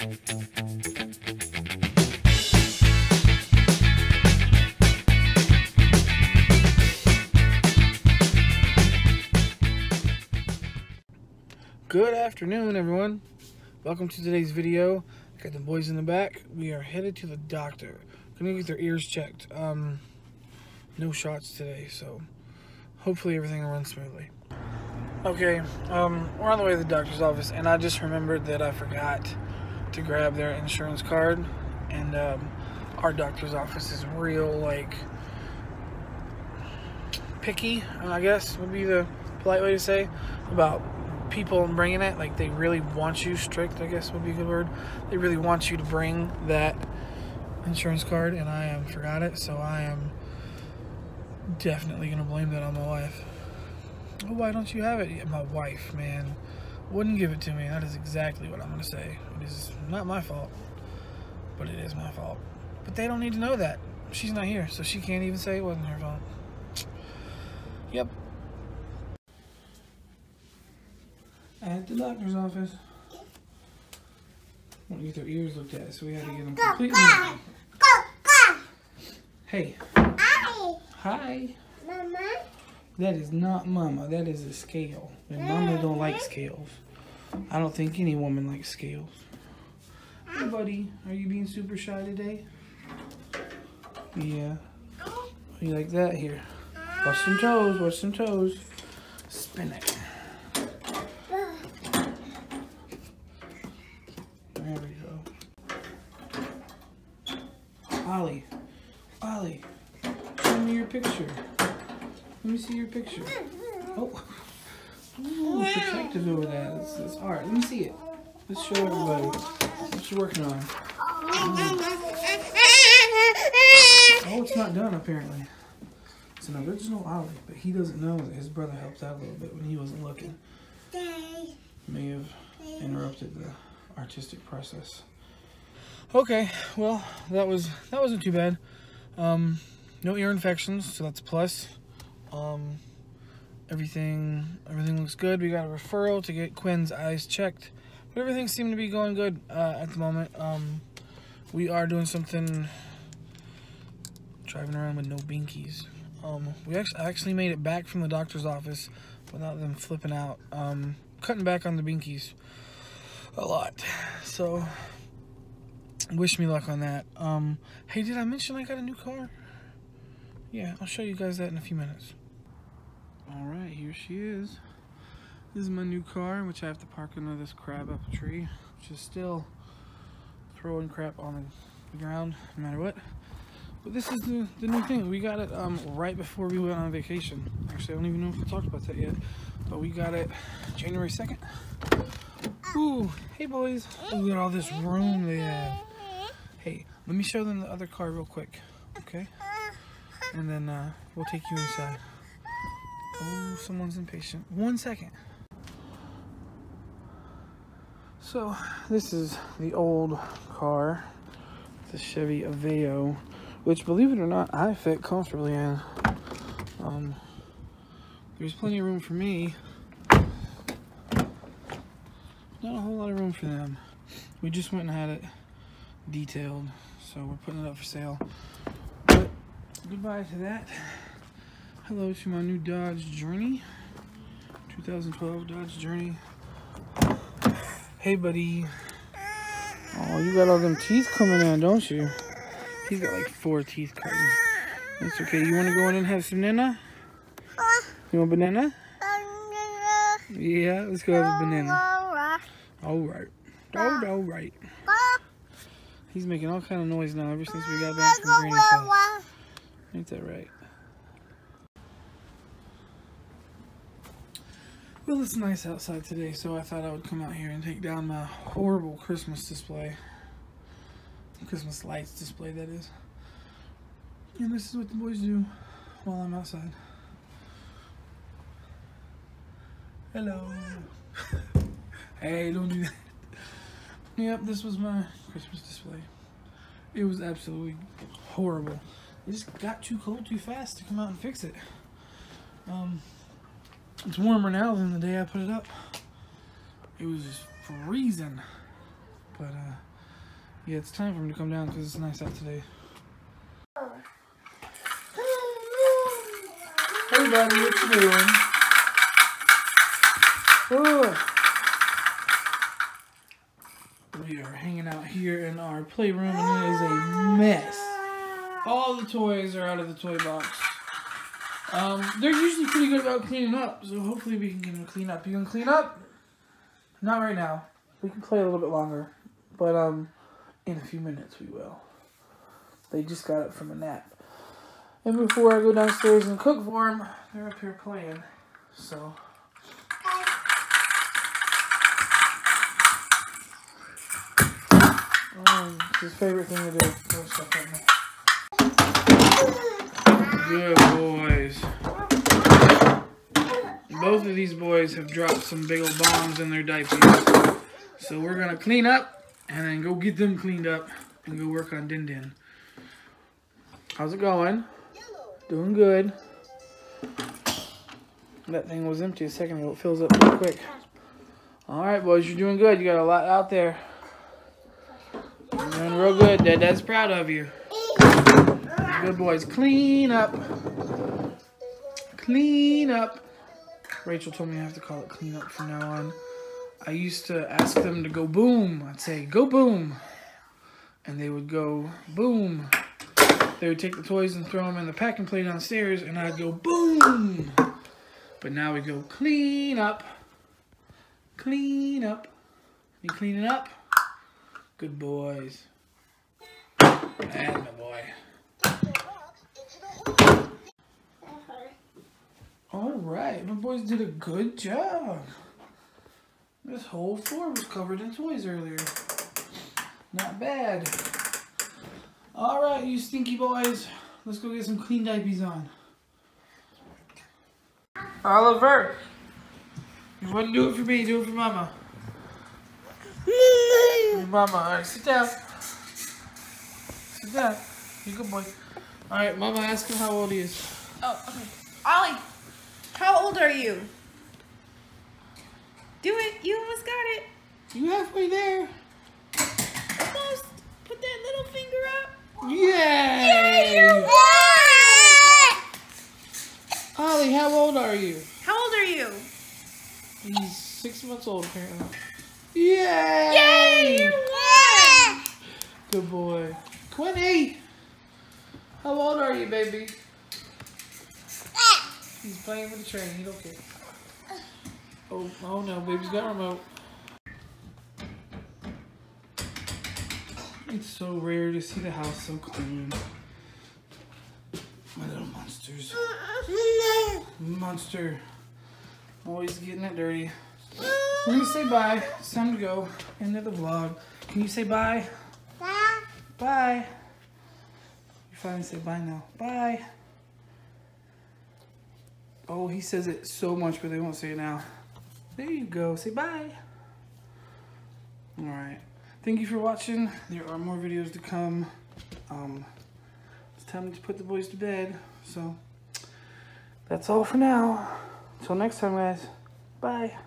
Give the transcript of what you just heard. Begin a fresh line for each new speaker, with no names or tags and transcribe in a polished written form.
Good afternoon, everyone. Welcome to today's video. Got the boys in the back. We are headed to the doctor. Gonna get their ears checked. No shots today, so hopefully everything will run smoothly. Okay, we're on the way to the doctor's office, and I just remembered that I forgot to grab their insurance card. And our doctor's office is real, like, picky, I guess would be the polite way to say, about people bringing it. Like, they really want you, strict, I guess would be a good word. They really want you to bring that insurance card, and I forgot it, so I am definitely gonna blame that on my wife. Oh, why don't you have it? Yeah, my wife, man, wouldn't give it to me. That is exactly what I'm gonna say. It is not my fault, but it is my fault. But they don't need to know that. She's not here, so she can't even say it wasn't her fault. Yep. At the doctor's office. Want to get their ears looked at, so we had to get them completely. Hey. Hi. Hi. Mama. That is not Mama. That is a scale. And Mama don't like scales. I don't think any woman likes scales. Hey, buddy. Are you being super shy today? Yeah. You like that? Here. Watch some toes. Watch some toes. Spin it. There we go. Ollie. Ollie. Show me your picture. Let me see your picture. Oh. Ooh, protective over that. It's art. Let me see it. Let's show everybody what you're working on. Oh, it's not done apparently. It's an original Ollie, but he doesn't know that his brother helped out a little bit when he wasn't looking. May have interrupted the artistic process. Okay, well, that wasn't too bad. No ear infections, so that's a plus. Everything looks good. We got a referral to get Quinn's eyes checked, but everything seemed to be going good at the moment. We are doing something, driving around with no binkies. We actually made it back from the doctor's office without them flipping out. Cutting back on the binkies a lot, so wish me luck on that. Hey, did I mention I got a new car? Yeah, I'll show you guys that in a few minutes. Alright, here she is. This is my new car, which I have to park under this crab apple tree, which is still throwing crap on the ground no matter what. But this is the new thing. We got it right before we went on vacation. Actually, I don't even know if we talked about that yet, but we got it January 2nd. Ooh, hey boys. Look at all this room they have. Hey, let me show them the other car real quick, okay? And then we'll take you inside. Oh, someone's impatient. 1 second. So, this is the old car. The Chevy Aveo, which, believe it or not, I fit comfortably in. There's plenty of room for me. Not a whole lot of room for them. We just went and had it detailed, so we're putting it up for sale. But goodbye to that. Hello to my new Dodge Journey, 2012 Dodge Journey. Hey, buddy. Oh, you got all them teeth coming in, don't you? He's got like 4 teeth cutting. That's okay. You want to go in and have some banana? You want banana? Yeah, let's go have a banana. All right. All right. He's making all kind of noise now ever since we got back from Granny's house. Ain't that right? Well, it's nice outside today, so I thought I would come out here and take down my horrible Christmas display. Christmas lights display, that is. And this is what the boys do while I'm outside. Hello. Hey, don't do that. Yep, this was my Christmas display. It was absolutely horrible. It just got too cold too fast to come out and fix it. It's warmer now than the day I put it up. It was just freezing. But Yeah, it's time for him to come down because it's nice out today. Hey buddy, what you doing? Oh. We are hanging out here in our playroom and it is a mess. All the toys are out of the toy box. They're usually pretty good about cleaning up, so hopefully we can get them to clean up. You can clean up? Not right now. We can play a little bit longer, but in a few minutes we will. They just got up from a nap. And before I go downstairs and cook for them, they're up here playing, so. It's his favorite thing to do. Throw stuff at me. Good boys. Both of these boys have dropped some big old bombs in their diapers. So we're going to clean up and then go get them cleaned up and go work on Din Din. How's it going? Doing good. That thing was empty a second ago. It fills up real quick. Alright boys, you're doing good. You got a lot out there. You're doing real good. Dad's proud of you. Good boys. Clean up. Clean up. Rachel told me I have to call it clean up from now on. I used to ask them to go boom. I'd say, go boom. And they would go boom. They would take the toys and throw them in the packing plate downstairs, and I'd go boom. But now we go clean up. Clean up. You cleaning up? Good boys. And the boy. Alright, my boys did a good job. This whole floor was covered in toys earlier. Not bad. Alright, you stinky boys. Let's go get some clean diapers on. Oliver! You wouldn't do it for me, do it for Mama. Mama, alright, sit down. Sit down. You're a good boy. Alright, Mama, ask him how old he is.
Oh, okay. Ollie, how old are you? Do it. You almost got it.
You halfway there.
Almost. Put that little finger up.
Yay!
Yay!
Ollie, how old are you?
How old are you?
He's 6 months old, apparently. Yay!
Yay! You won!
Good boy. Quinny! How old are you, baby? He's playing with the train. He don't care. Oh no, baby's got a remote. It's so rare to see the house so clean. My little monsters. Monster. Always getting it dirty. We're gonna say bye. It's time to go. End of the vlog. Can you say bye? Bye. Bye. You finally say bye now. Bye. Oh, he says it so much, but they won't say it now. There you go. Say bye. Alright. Thank you for watching. There are more videos to come. It's time to put the boys to bed. So, that's all for now. Until next time, guys. Bye.